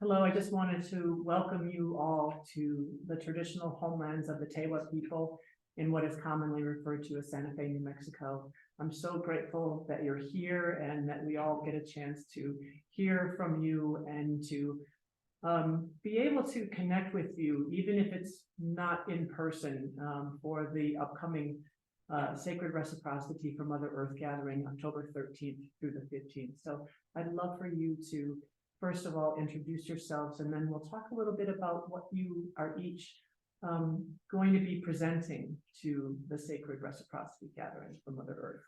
Hello, I just wanted to welcome you all to the traditional homelands of the Tewa people in what is commonly referred to as Santa Fe, New Mexico. I'm so grateful that you're here and that we all get a chance to hear from you and to be able to connect with you, even if it's not in person, for the upcoming Sacred Reciprocity for Mother Earth Gathering, October 13th through the 15th. So I'd love for you to, first of all, introduce yourselves, and then we'll talk a little bit about what you are each going to be presenting to the Sacred Reciprocity Gathering for Mother Earth.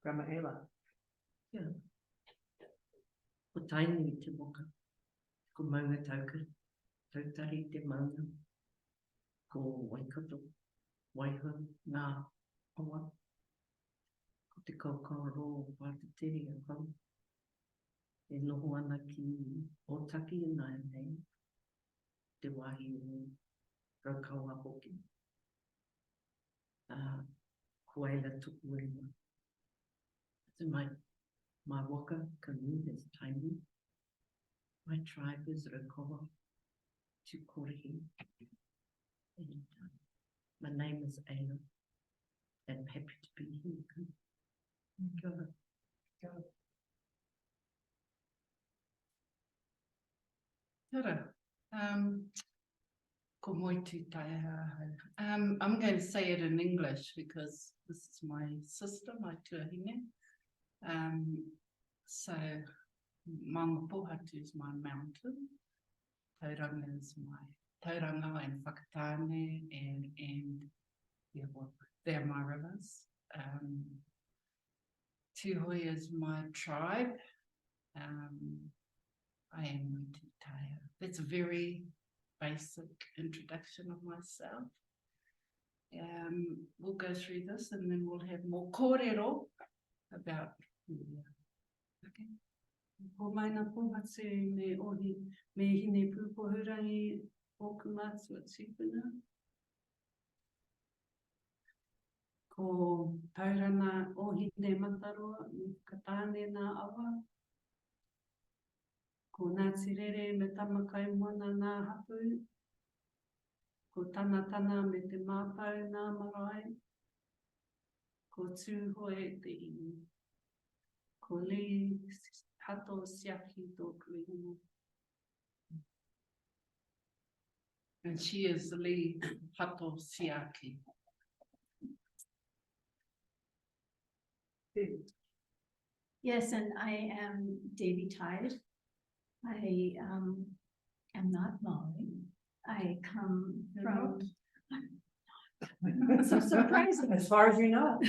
Grandma Eila. Yeah. Ko taini te moka, ko maunga taukari, tautari te maunga, ko waikato, waiho, ngā hoa, ko te kaukaro whāteteri a hau, e noho ana ki Otaki e nai nei, te wahi o raukaua hoki. Ko Eila tuku e ma. So my waka canoe is tiny. My tribe is Rakoa to Korehi. And my name is Eila. And I'm happy to be here. Go. Rita, ko Moetu taia ahau. I'm going to say it in English because this is my sister, my tuahine. So Mona Polacca is my mountain. Tauranga is my tauranga and whakatane and yeah, well, they're my rivers. Tūhoi is my tribe. I am Moetu taia. That's a very basic introduction of myself. We'll go through this and then we'll have more kōrero about who we are. Okay. Ko maina pōhatse me ohi me hine pūpohurangi oku mātua tūpuna. Ko taurana ohine mataroa me katāne nā awa. Ko Ngāti Rere me tamakai moana nā hapu. Ko Tanatana me te māpau nā marae. Ko Tūhoi te iwi. Ko Li Hato Siaki tōku ingoa. And she is Li Hato Siaki. Yes, and I am Devi Tide. I am not Maori. I come from. So surprising. As far as you know.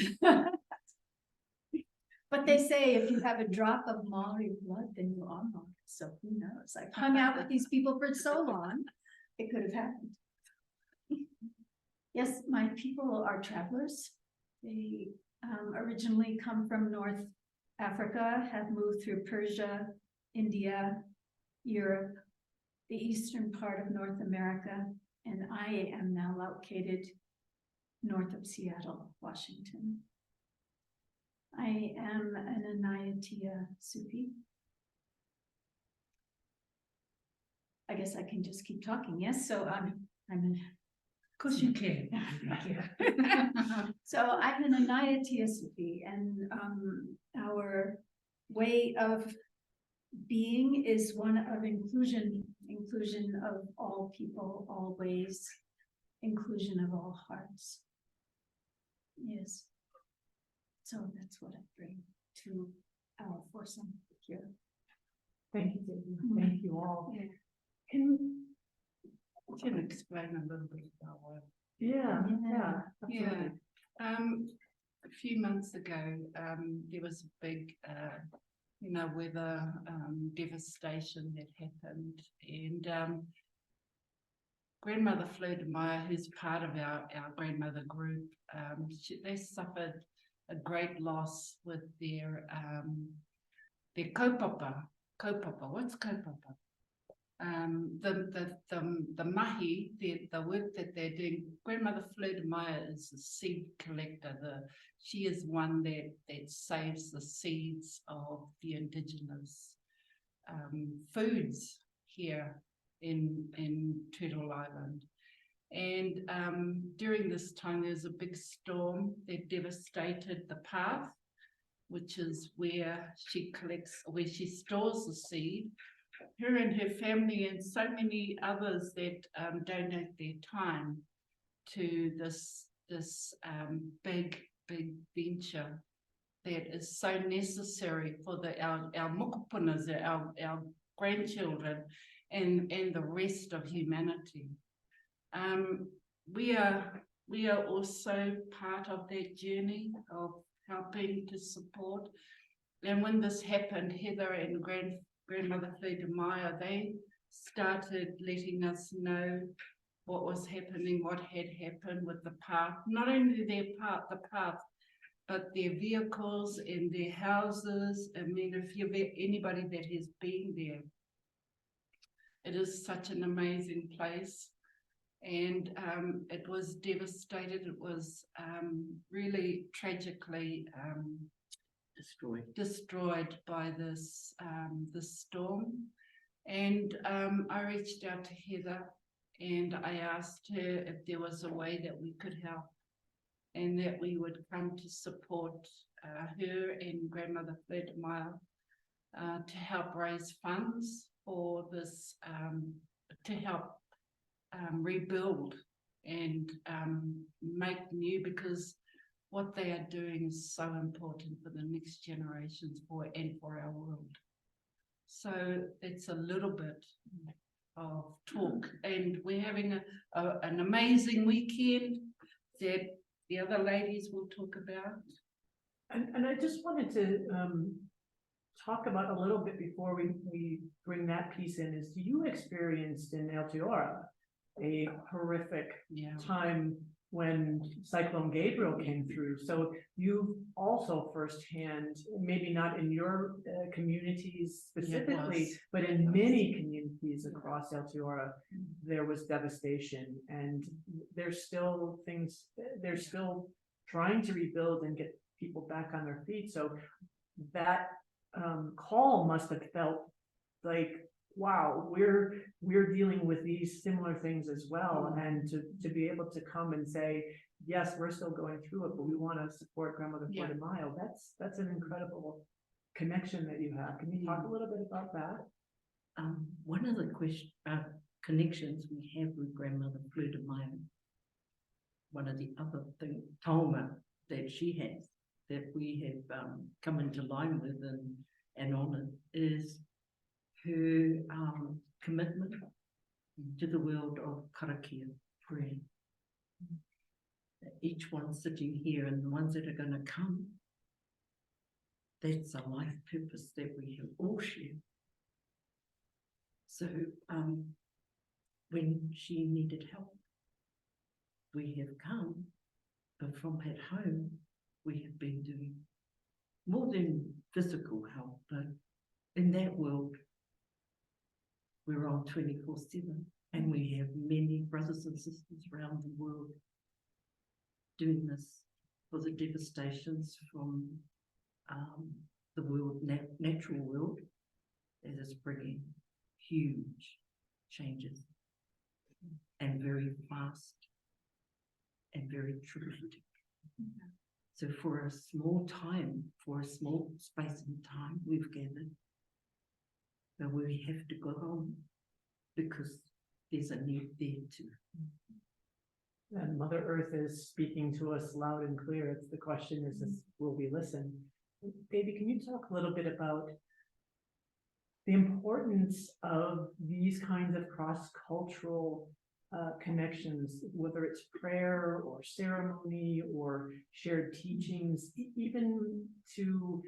But they say if you have a drop of Maori blood, then you are Maori. So who knows? I've hung out with these people for so long, it could have happened. Yes, my people are travelers. They originally come from North Africa, have moved through Persia, India, Europe, the eastern part of North America, and I am now located north of Seattle, Washington. I am an Anayatia Sufi. I guess I can just keep talking. Yes, so I'm an. Of course you can. So I'm an Anayatia Sufi, and our way of being is one of inclusion of all people, all ways, inclusion of all hearts. Yes. So that's what I bring to our foursome here. Thank you, Debbie. Thank you all. Yeah. Can explain a little bit about what? Yeah. Yeah. A few months ago, there was a big, weather devastation that happened, and Grandmother Flordemayo, who's part of our grandmother group, they suffered a great loss with their kaupapa. Kaupapa. What's kaupapa? The mahi, the work that they're doing. Grandmother Flordemayo is a seed collector. She is one that saves the seeds of the indigenous foods. here in Turtle Island. And during this time, there was a big storm that devastated the path, which is where she stores the seed. Her and her family and so many others that donate their time to this big venture that is so necessary for our mokopunas, our grandchildren, and the rest of humanity. We are also part of that journey of helping to support. And when this happened, Heather and Grandmother Flordemayo, they started letting us know what was happening, what had happened with the path. Not only the path, but their vehicles and their houses. I mean, if you've anybody that has been there, it is such an amazing place. And it was devastated. It was really tragically destroyed by this storm. And I reached out to Heather and I asked her if there was a way that we could help and that we would come to support her and Grandmother Flordemayo to help raise funds for this, to help rebuild and make new, because what they are doing is so important for the next generations and for our world. So it's a little bit of talk, and we're having an amazing weekend that the other ladies will talk about. And I just wanted to talk about a little bit before we bring that piece in, is you experienced in Aotearoa a horrific time when Cyclone Gabriel came through. So you also firsthand, maybe not in your communities specifically, but in many communities across Aotearoa, there was devastation, and there's still things, they're still trying to rebuild and get people back on their feet. So that call must have felt like, wow, we're dealing with these similar things as well. And to be able to come and say, yes, we're still going through it, but we want to support Grandmother Flordemayo, that's an incredible connection that you have. Can you talk a little bit about that? One of the connections we have with Grandmother Flordemayo, one of the other things, taonga that she has, that we have come into line with and honoured, is her commitment to the world of karakia prayer. Each one sitting here and the ones that are going to come, that's a life purpose that we have all shared. So when she needed help, we have come, but from at home, we have been doing more than physical help, but in that world, we're on 24/7, and we have many brothers and sisters around the world doing this for the devastations from the world, natural world, that is bringing huge changes and very fast and very traumatic. So for a small time, for a small space in time, we've gathered, but we have to go home because there's a need there too. And Mother Earth is speaking to us loud and clear. It's the question is, will we listen? Devi, can you talk a little bit about the importance of these kinds of cross-cultural connections, whether it's prayer or ceremony or shared teachings, even to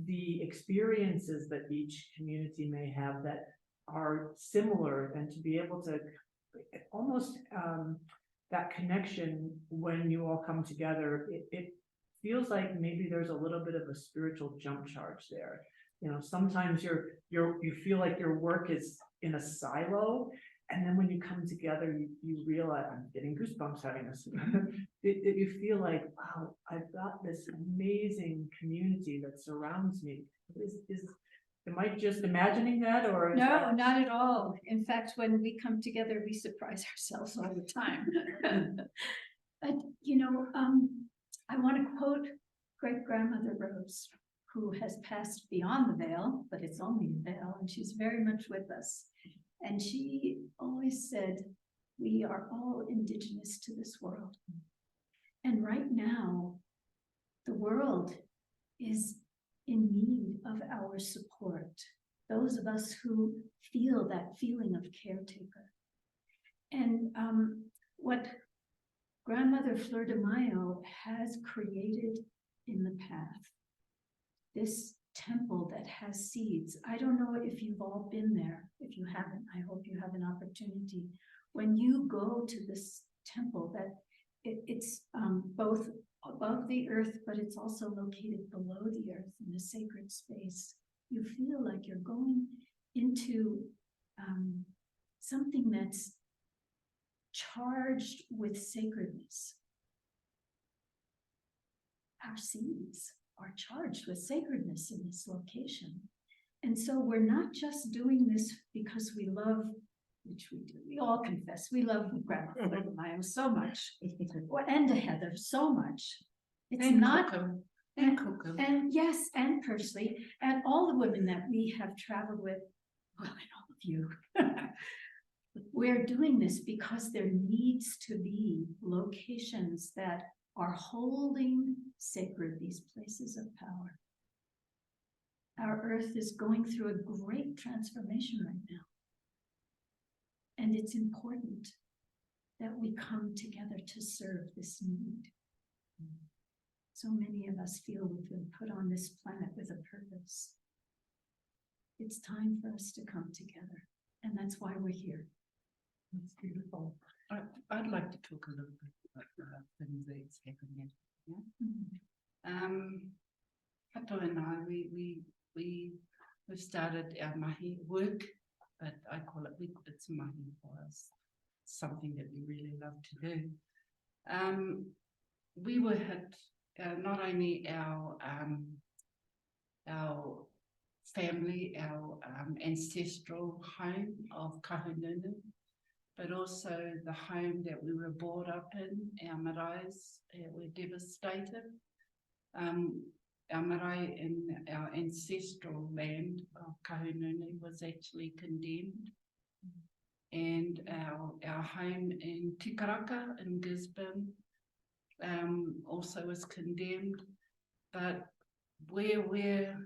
the experiences that each community may have that are similar, and to be able to almost that connection when you all come together, it feels like maybe there's a little bit of a spiritual jump charge there. You know, sometimes you feel like your work is in a silo, and then when you come together, you realize, I'm getting goosebumps having this, that you feel like, wow, I've got this amazing community that surrounds me. Am I just imagining that, or? Is No, that- not at all. In fact, when we come together, we surprise ourselves all the time. But, I want to quote great grandmother Rose, who has passed beyond the veil, but it's only a veil, and she's very much with us. And she always said, we are all indigenous to this world. And right now, the world is in need of our support. Those of us who feel that feeling of caretaker. And what Grandmother Flordemayo has created in the path, this temple that has seeds. I don't know if you've all been there. If you haven't, I hope you have an opportunity. When you go to this temple, that it's both above the earth, but it's also located below the earth in the sacred space. You feel like you're going into something that's charged with sacredness. Our seeds are charged with sacredness in this location. And so we're not just doing this because we love, which we do, we all confess, we love Grandmother Flordemayo so much, and Heather so much. It's And not, Coco. and yes, and Persley, and all the women that we have traveled with, well, and all of you. We're doing this because there needs to be locations that are holding sacred these places of power. Our earth is going through a great transformation right now. And it's important that we come together to serve this need. So many of us feel we've been put on this planet with a purpose. It's time for us to come together, and that's why we're here. That's beautiful. I'd like to talk a little bit about things that's happening. Yeah? Hato and I, we've started our mahi work, but I call it, it's mahi for us. It's something that we really love to do. We were hit, not only our family, our ancestral home of Kahununu, but also the home that we were brought up in, our maraes were devastated. Our marae in our ancestral land of Kahununu was actually condemned. And our home in Tikaraka in Gisborne also was condemned. But where we're,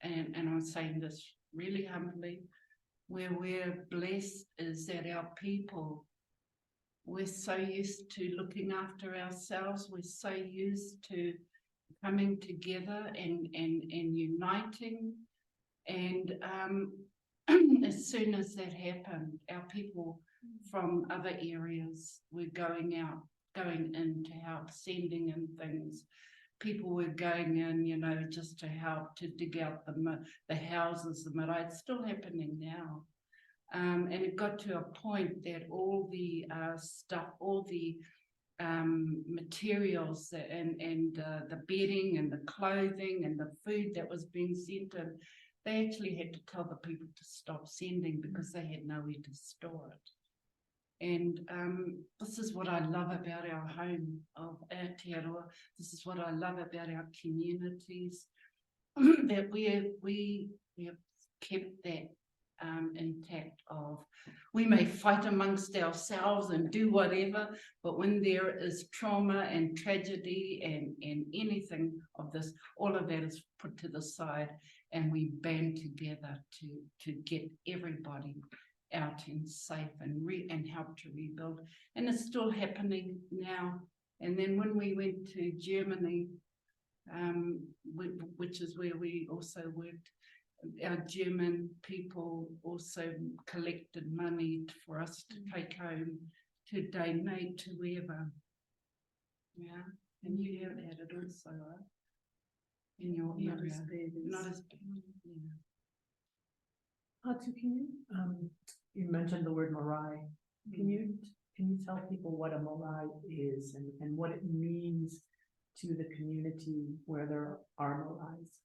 and I'm saying this really humbly, where we're blessed is that our people, we're so used to looking after ourselves, we're so used to coming together and uniting, and as soon as that happened, our people from other areas were going in to help, sending in things. People were going in, just to help to dig out the houses, the marae. It's still happening now. And it got to a point that all the stuff, all the materials and the bedding and the clothing and the food that was being sent in, they actually had to tell the people to stop sending because they had nowhere to store it. And this is what I love about our home of Aotearoa. This is what I love about our communities, that we have kept that intact of, we may fight amongst ourselves and do whatever, but when there is trauma and tragedy and anything of this, all of that is put to the side and we band together to get everybody out and safe and help to rebuild. And it's still happening now. And then when we went to Germany, which is where we also worked, our German people also collected money for us to take home to donate to wherever. Yeah, and you have had it also, right? In your area. Not as big. Yeah. Hatu, can you mentioned the word marae. Can you tell people what a marae is and what it means to the community where there are maraes?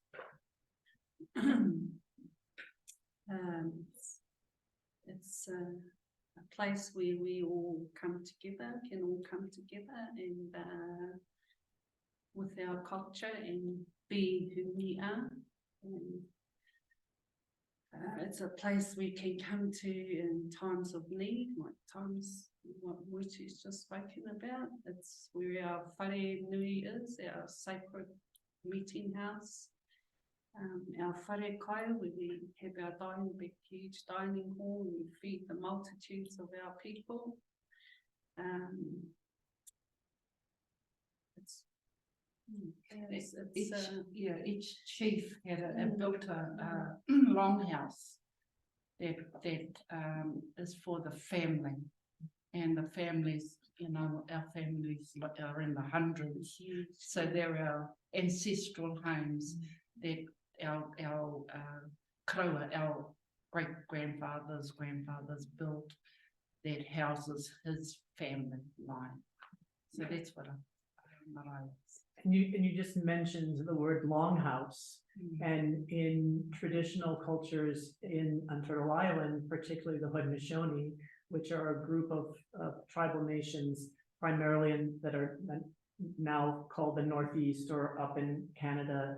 It's a place where we all come together, can all come together and with our culture and be who we are. And it's a place we can come to in times of need, like times what Moetu's just spoken about. It's where our whare nui is, our sacred meeting house. Our whare kai, where we have our big huge dining hall, and we feed the multitudes of our people. Each chief had built a longhouse that is for the family, and the families, our families are in the hundreds, so there are ancestral homes that our great-grandfathers built that houses his family line. So that's what I And you just mentioned the word longhouse, and in traditional cultures on Turtle Island, particularly the Haudenosaunee, which are a group of tribal nations, primarily that are now called the Northeast or up in Canada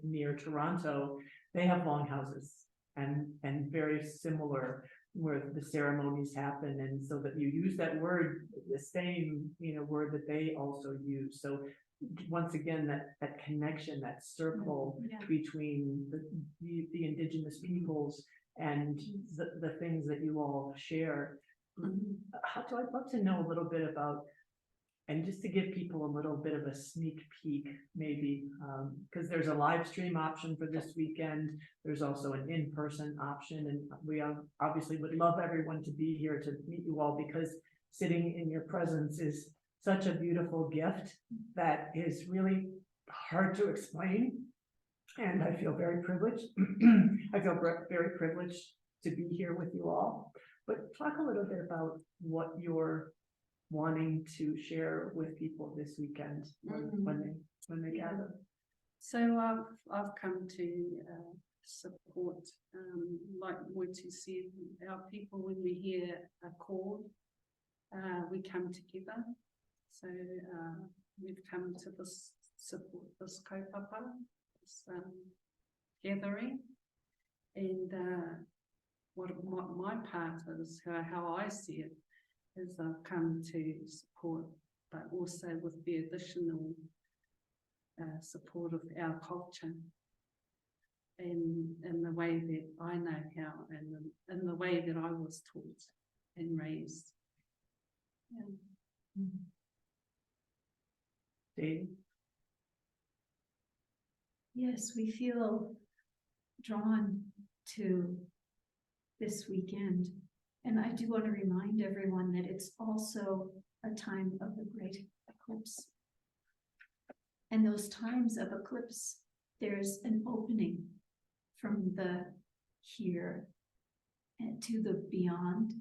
near Toronto, they have longhouses and very similar where the ceremonies happen, and so that you use that word, the same word that they also use. So once again, that connection, that circle between the Indigenous peoples and the things that you all share. I'd love to know a little bit about, and just to give people a little bit of a sneak peek, maybe, because there's a live stream option for this weekend. There's also an in-person option, and we obviously would love everyone to be here to meet you all, because sitting in your presence is such a beautiful gift that is really hard to explain. And I feel very privileged. I feel very privileged to be here with you all. But talk a little bit about what you're wanting to share with people this weekend when they gather. So I've come to support, like Moetu said, our people. When we hear a call, we come together. So we've come to support this kaupapa, this gathering, and what my part is, how I see it, is I've come to support, but also with the additional support of our culture, and the way that I know how, and in the way that I was taught and raised. Yeah. Devi? Yes, we feel drawn to this weekend. And I do want to remind everyone that it's also a time of the great eclipse. And those times of eclipse, there's an opening from the here and to the beyond.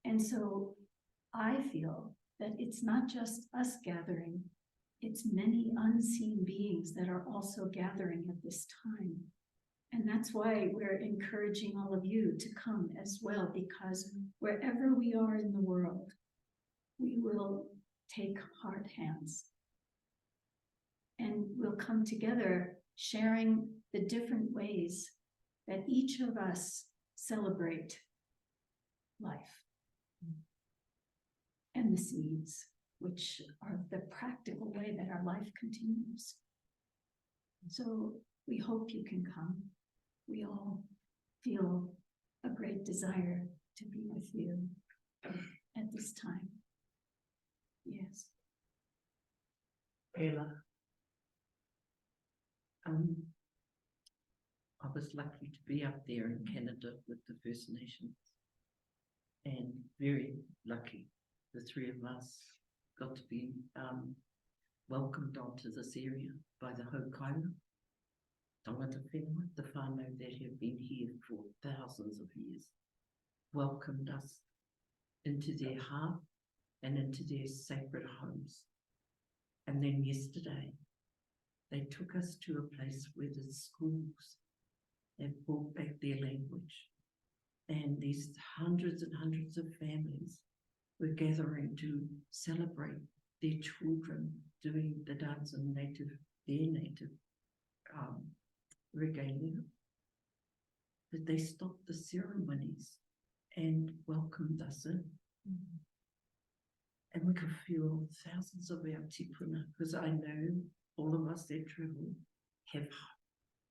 And so I feel that it's not just us gathering, it's many unseen beings that are also gathering at this time. And that's why we're encouraging all of you to come as well, because wherever we are in the world, we will take hard hands. And we'll come together sharing the different ways that each of us celebrate life and the seeds, which are the practical way that our life continues. So we hope you can come. We all feel a great desire to be with you at this time. Yes. Eila? I was lucky to be up there in Canada with the First Nations, and very lucky. The three of us got to be welcomed onto this area by the Hokaila, Tangata Whenua, the whānau that have been here for thousands of years, welcomed us into their heart and into their sacred homes. And then yesterday, they took us to a place where there's schools, have brought back their language. And these hundreds and hundreds of families were gathering to celebrate their children doing the dance in their native regalia. But they stopped the ceremonies and welcomed us in. And we could feel thousands of our tipuna, because I know all of us that travel have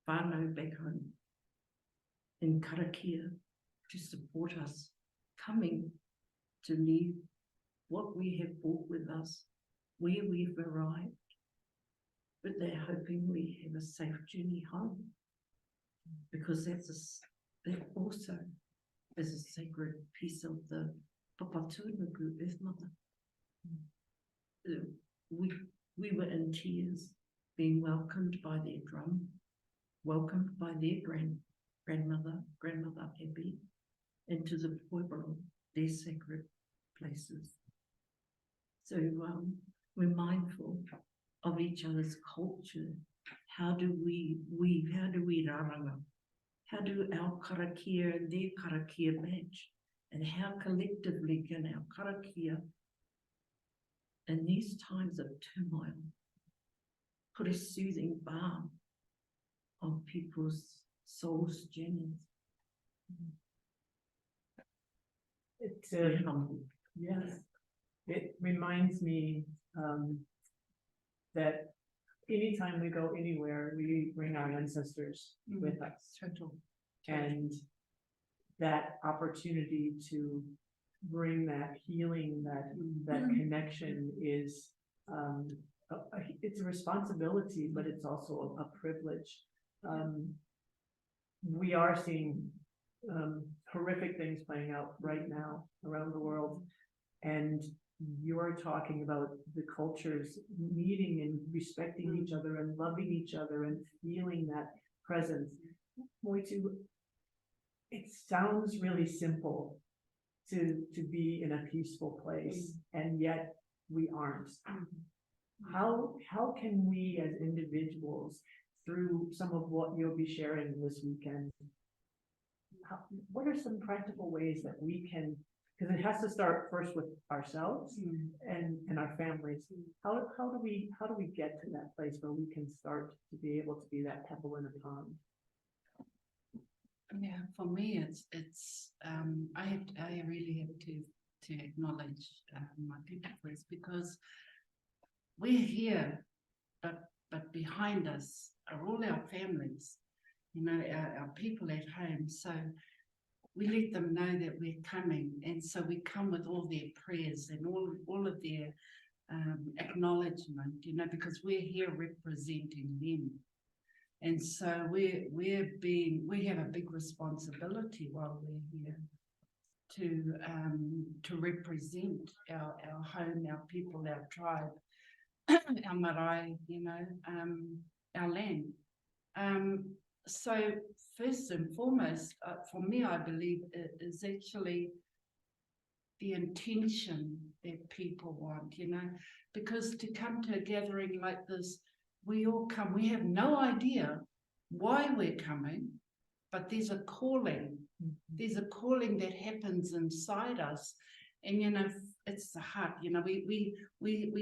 whānau back home in Karakia to support us, coming to leave what we have brought with us, where we've arrived, but they're hoping we have a safe journey home, because that also is a sacred piece of the Papatūāna group, Earth Mother. We were in tears, being welcomed by their drum, welcomed by their grandmother Happy, into the pueblo, their sacred places. So we're mindful of each other's culture. How do we weave? How do we raranga? How do our karakia and their karakia match? And how collectively can our karakia, in these times of turmoil, put a soothing balm on people's souls' journeys? It's We're humble. yes, it reminds me that anytime we go anywhere, we bring our ancestors with us. And that opportunity to bring that healing, that connection is, it's a responsibility, but it's also a privilege. We are seeing horrific things playing out right now around the world. And you're talking about the cultures meeting and respecting each other and loving each other and feeling that presence. Moetu, it sounds really simple to be in a peaceful place, and yet we aren't. How can we as individuals, through some of what you'll be sharing this weekend, what are some practical ways that we can, because it has to start first with ourselves and our families. How do we get to that place where we can start to be able to be that pebble in a pond? Yeah, for me, it's I really have to acknowledge my people first, because we're here, but behind us are all our families, you know, our people at home. So we let them know that we're coming, and so we come with all their prayers and all of their acknowledgement, you know, because we're here representing them. And so we have a big responsibility while we're here to represent our home, our people, our tribe, our marae, you know, our land. So first and foremost, for me, I believe it is actually the intention that people want, you know, because to come to a gathering like this, we all come, we have no idea why we're coming, but there's a calling. There's a calling that happens inside us. And, you know, it's the heart, you know, we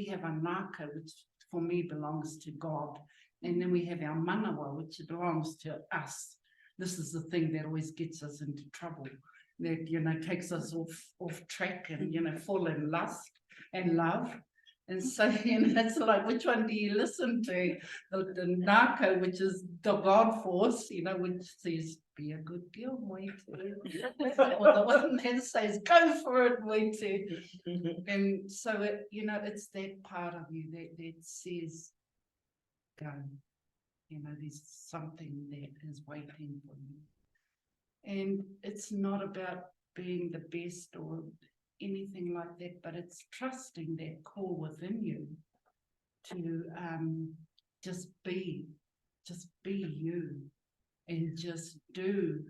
have a naka, which for me belongs to God. And then we have our manawa, which belongs to us. This is the thing that always gets us into trouble, that, you know, takes us off track and, you know, fall in lust and love. And so, you know, it's like, which one do you listen to? The naka, which is the God force, you know, which says, be a good girl, Moetu. Or the one that says, go for it, Moetu. And so, it, you know, it's that part of you that says, go. You know, there's something that is waiting for you. And it's not about being the best or anything like that, but it's trusting that call within you to just be you, and just do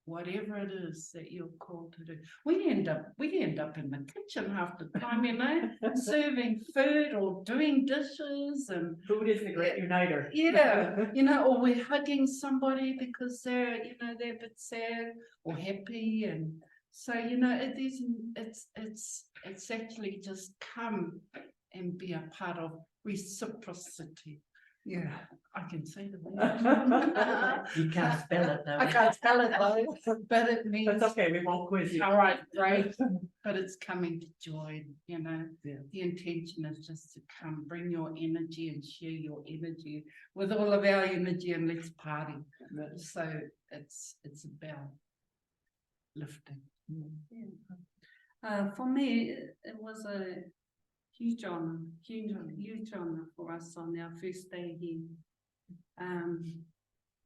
whatever it is that you're called to do. We end up in the kitchen half the time, you know, serving food or doing dishes, and Food is the great uniter. yeah, you know, or we're hugging somebody because they're, you know, they're a bit sad or happy, and so, you know, it's actually just come and be a part of reciprocity. Yeah, I can say the word. You can't spell it though. I can't spell it though, but it means. That's okay, we won't quiz you. All right, great. But it's coming to join, you know. Yeah. The intention is just to come, bring your energy and share your energy with all of our energy, and let's party. So it's about lifting. For me, it was a huge honor for us on our first day here.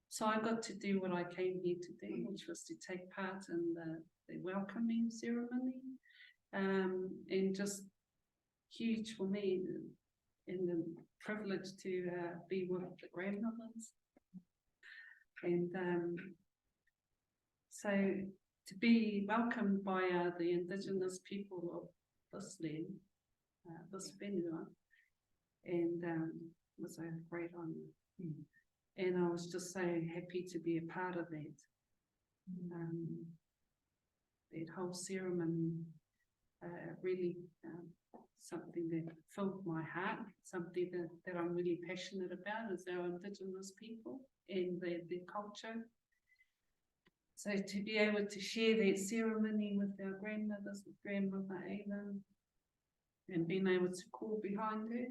So I got to do what I came here to do, which was to take part in the welcoming ceremony, and just huge for me, in the privilege to be with the grandmothers, and so to be welcomed by the Indigenous people of this land, this whenua, and was a great honor. And I was just so happy to be a part of that. That whole ceremony, really something that filled my heart, something that I'm really passionate about, is our Indigenous people and their culture. So to be able to share that ceremony with our grandmothers, with Grandmother Eila, and being able to call behind her,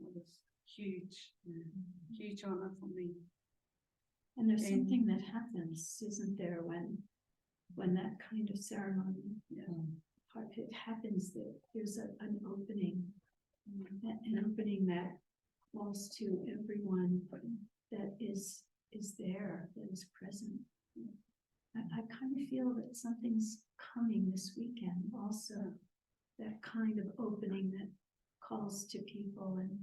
was huge, huge honor for me. And there's something that happens, isn't there, when that kind of ceremony, it happens, that there's an opening, an opening that calls to everyone that is there, that is present. I kind of feel that something's coming this weekend also, that kind of opening that calls to people. And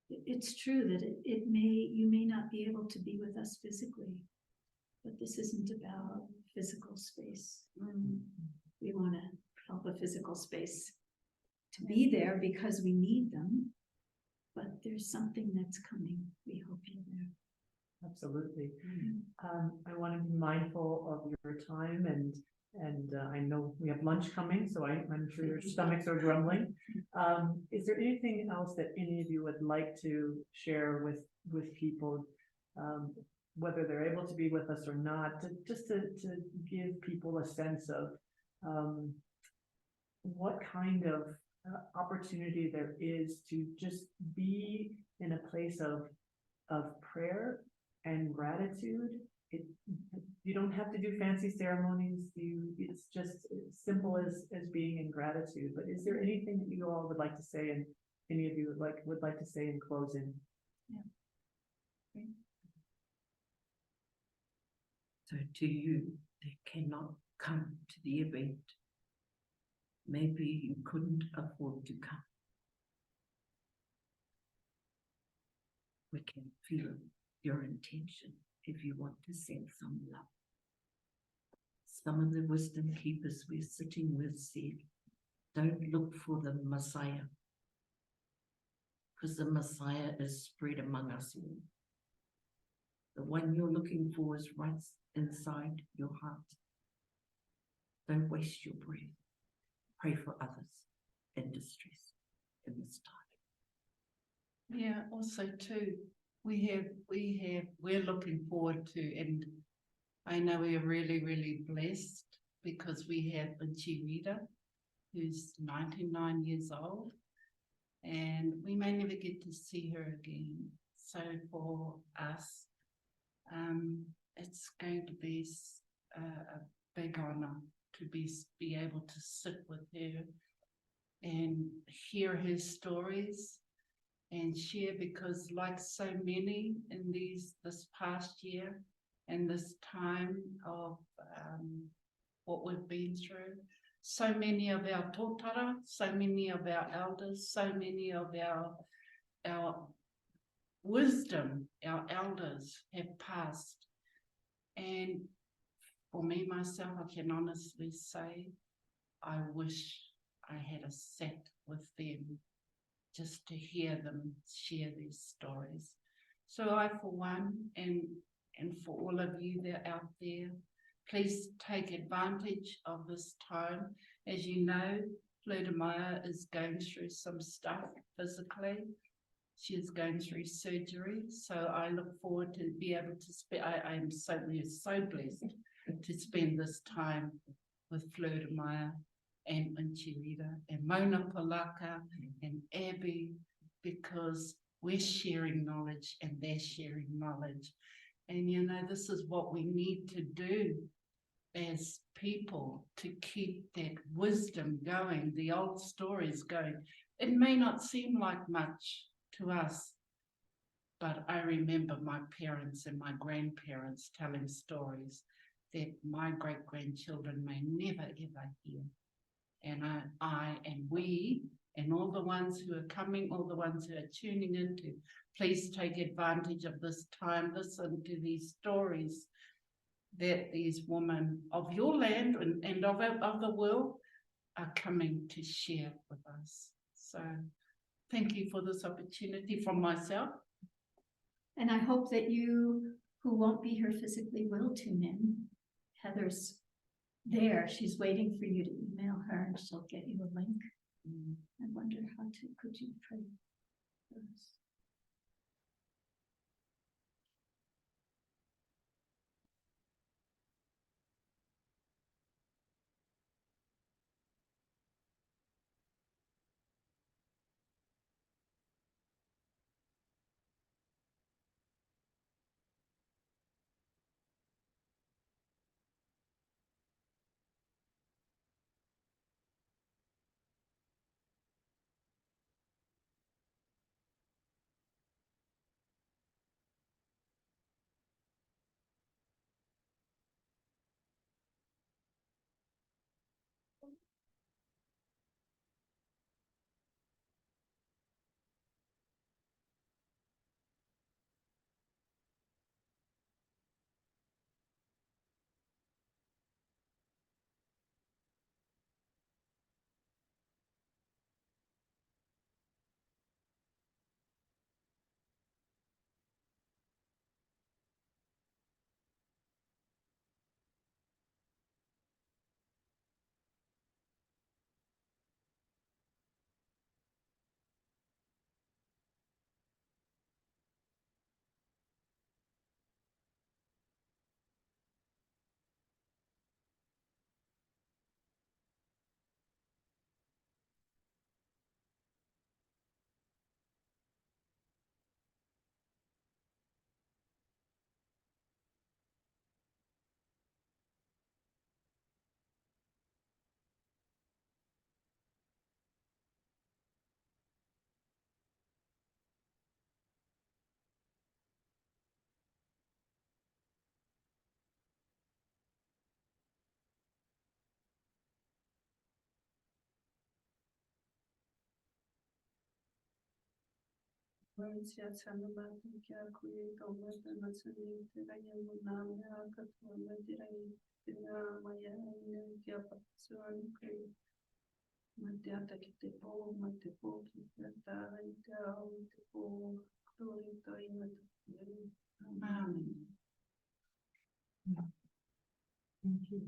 it's true that you may not be able to be with us physically, but this isn't about physical space. We want to help a physical space to be there because we need them, but there's something that's coming. We hope you're there. Absolutely. I want to be mindful of your time, and I know we have lunch coming, so I'm sure your stomachs are grumbling. Is there anything else that any of you would like to share with people, whether they're able to be with us or not, just to give people a sense of what kind of opportunity there is to just be in a place of prayer and gratitude? You don't have to do fancy ceremonies. It's just as simple as being in gratitude. But is there anything that you all would like to say, and any of you would like to say in closing? Yeah. So to you that cannot come to the event, maybe you couldn't afford to come. We can feel your intention if you want to send some love. Some of the wisdom keepers we're sitting with said, don't look for the Messiah, because the Messiah is spread among us all. The one you're looking for is right inside your heart. Don't waste your breath. Pray for others in distress in this time. Yeah, also too, we're looking forward to, and I know we are really, really blessed because we have Unci Rita, who's 99 years old, and we may never get to see her again. So for us, it's going to be a big honor to be able to sit with her and hear her stories and share, because like so many in this past year and this time of what we've been through, so many of our tōtara, so many of our elders, so many of our wisdom, our elders have passed. And for me, myself, I can honestly say, I wish I had a sat with them just to hear them share their stories. So I, for one, and for all of you that are out there, please take advantage of this time. As you know, Flordemayo is going through some stuff physically. She is going through surgery, so I look forward to be able to spend. I'm so blessed to spend this time with Flordemayo and Unci Rita and Mona Polacca and Abby, because we're sharing knowledge and they're sharing knowledge. And you know, this is what we need to do as people, to keep that wisdom going, the old stories going. It may not seem like much to us, but I remember my parents and my grandparents telling stories that my great-grandchildren may never ever hear. And I and we and all the ones who are coming, all the ones who are tuning into, please take advantage of this time. Listen to these stories that these women of your land and of the world are coming to share with us. So thank you for this opportunity from myself. And I hope that you who won't be here physically will tune in. Heather's there. She's waiting for you to email her and she'll get you a link. I wonder could you pray for us? Thank you.